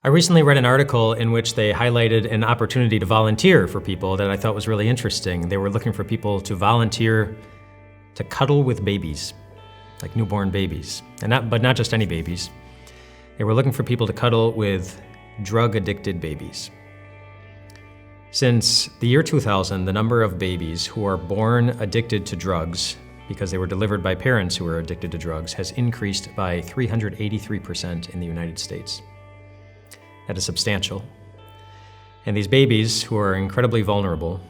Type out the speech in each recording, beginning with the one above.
I recently read an article in which they highlighted an opportunity to volunteer for people that I thought was really interesting. They were looking for people to volunteer to cuddle with babies, like newborn babies, but not just any babies. They were looking for people to cuddle with drug-addicted babies. Since the year 2000, the number of babies who are born addicted to drugs because they were delivered by parents who were addicted to drugs has increased by 383% in the United States. That is substantial. And these babies, who are incredibly vulnerable,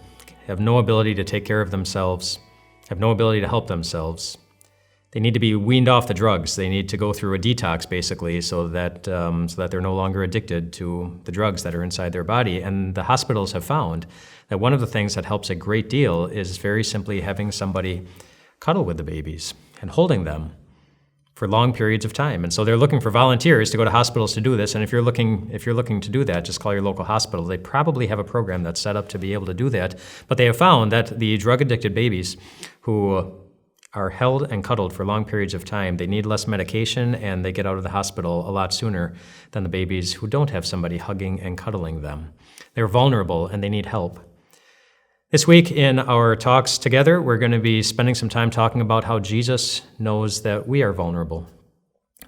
have no ability to take care of themselves, have no ability to help themselves. They need to be weaned off the drugs. They need to go through a detox, basically, so that they're no longer addicted to the drugs that are inside their body. And the hospitals have found that one of the things that helps a great deal is very simply having somebody cuddle with the babies and holding them for long periods of time. And so they're looking for volunteers to go to hospitals to do this. And if you're looking to do that, just call your local hospital. They probably have a program that's set up to be able to do that. But they have found that the drug-addicted babies who are held and cuddled for long periods of time, they need less medication and they get out of the hospital a lot sooner than the babies who don't have somebody hugging and cuddling them. They're vulnerable and they need help. This week in our talks together, we're going to be spending some time talking about how Jesus knows that we are vulnerable.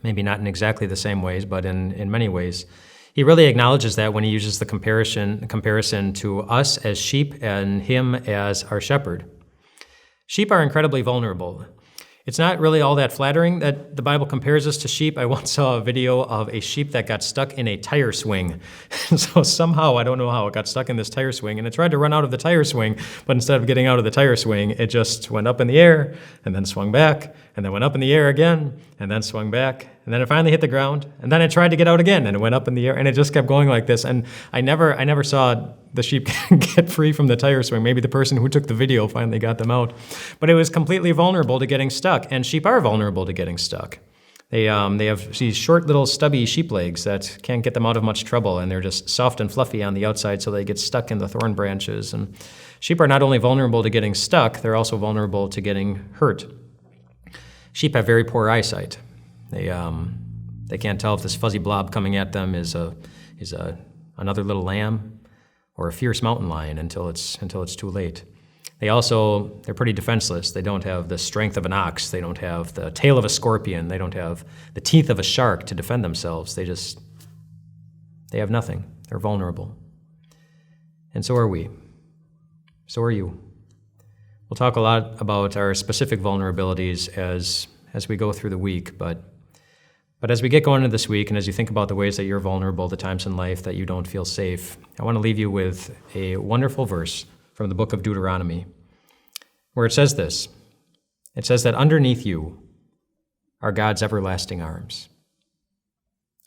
Maybe not in exactly the same ways, but in many ways. He really acknowledges that when he uses the comparison to us as sheep and him as our shepherd. Sheep are incredibly vulnerable. It's not really all that flattering that the Bible compares us to sheep. I once saw a video of a sheep that got stuck in a tire swing. So somehow, I don't know how, it got stuck in this tire swing, and it tried to run out of the tire swing, but instead of getting out of the tire swing, it just went up in the air, and then swung back, and then went up in the air again, and then swung back, and then it finally hit the ground, and then it tried to get out again, and it went up in the air, and it just kept going like this. And I never saw the sheep get free from the tire swing. Maybe the person who took the video finally got them out. But it was completely vulnerable to getting stuck, and sheep are vulnerable to getting stuck. They have these short little stubby sheep legs that can't get them out of much trouble, and they're just soft and fluffy on the outside, so they get stuck in the thorn branches. And sheep are not only vulnerable to getting stuck, they're also vulnerable to getting hurt. Sheep have very poor eyesight. They can't tell if this fuzzy blob coming at them is another little lamb or a fierce mountain lion until it's too late. They're pretty defenseless. They don't have the strength of an ox. They don't have the tail of a scorpion. They don't have the teeth of a shark to defend themselves. They have nothing. They're vulnerable. And so are we. So are you. We'll talk a lot about our specific vulnerabilities as we go through the week, but as we get going into this week, and as you think about the ways that you're vulnerable, the times in life that you don't feel safe, I want to leave you with a wonderful verse from the book of Deuteronomy, where it says this. It says that underneath you are God's everlasting arms.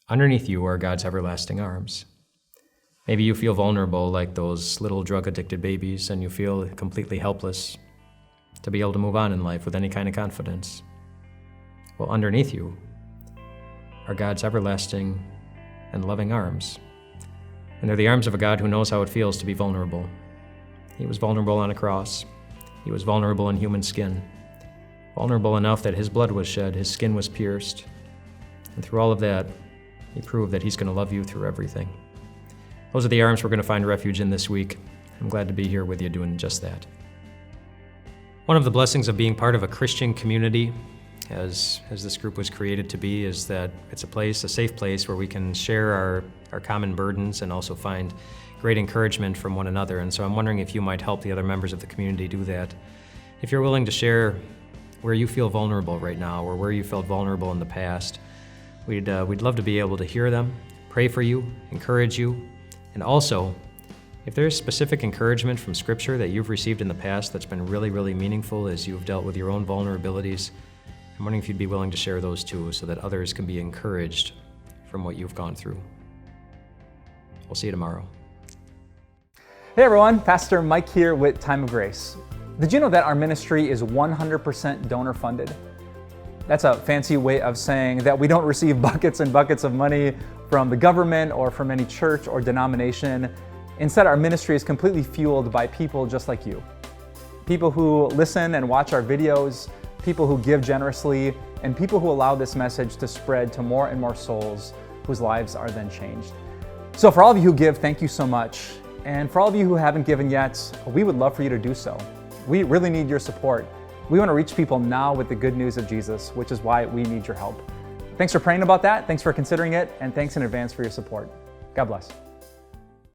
Underneath you are God's everlasting arms. Maybe you feel vulnerable like those little drug-addicted babies, and you feel completely helpless to be able to move on in life with any kind of confidence. Well, underneath you are God's everlasting and loving arms. And they're the arms of a God who knows how it feels to be vulnerable. He was vulnerable on a cross. He was vulnerable in human skin. Vulnerable enough that his blood was shed, his skin was pierced. And through all of that, he proved that he's going to love you through everything. Those are the arms we're going to find refuge in this week. I'm glad to be here with you doing just that. One of the blessings of being part of a Christian community, as this group was created to be, is that it's a safe place where we can share our common burdens and also find great encouragement from one another. And so I'm wondering if you might help the other members of the community do that. If you're willing to share where you feel vulnerable right now or where you felt vulnerable in the past, we'd love to be able to hear them, pray for you, encourage you, and also, if there's specific encouragement from Scripture that you've received in the past that's been really, really meaningful as you've dealt with your own vulnerabilities, I'm wondering if you'd be willing to share those too so that others can be encouraged from what you've gone through. We'll see you tomorrow. Hey everyone, Pastor Mike here with Time of Grace. Did you know that our ministry is 100% donor funded? That's a fancy way of saying that we don't receive buckets and buckets of money from the government or from any church or denomination. Instead, our ministry is completely fueled by people just like you. People who listen and watch our videos, people who give generously, and people who allow this message to spread to more and more souls whose lives are then changed. So for all of you who give, thank you so much. And for all of you who haven't given yet, we would love for you to do so. We really need your support. We want to reach people now with the good news of Jesus, which is why we need your help. Thanks for praying about that. Thanks for considering it. And thanks in advance for your support. God bless.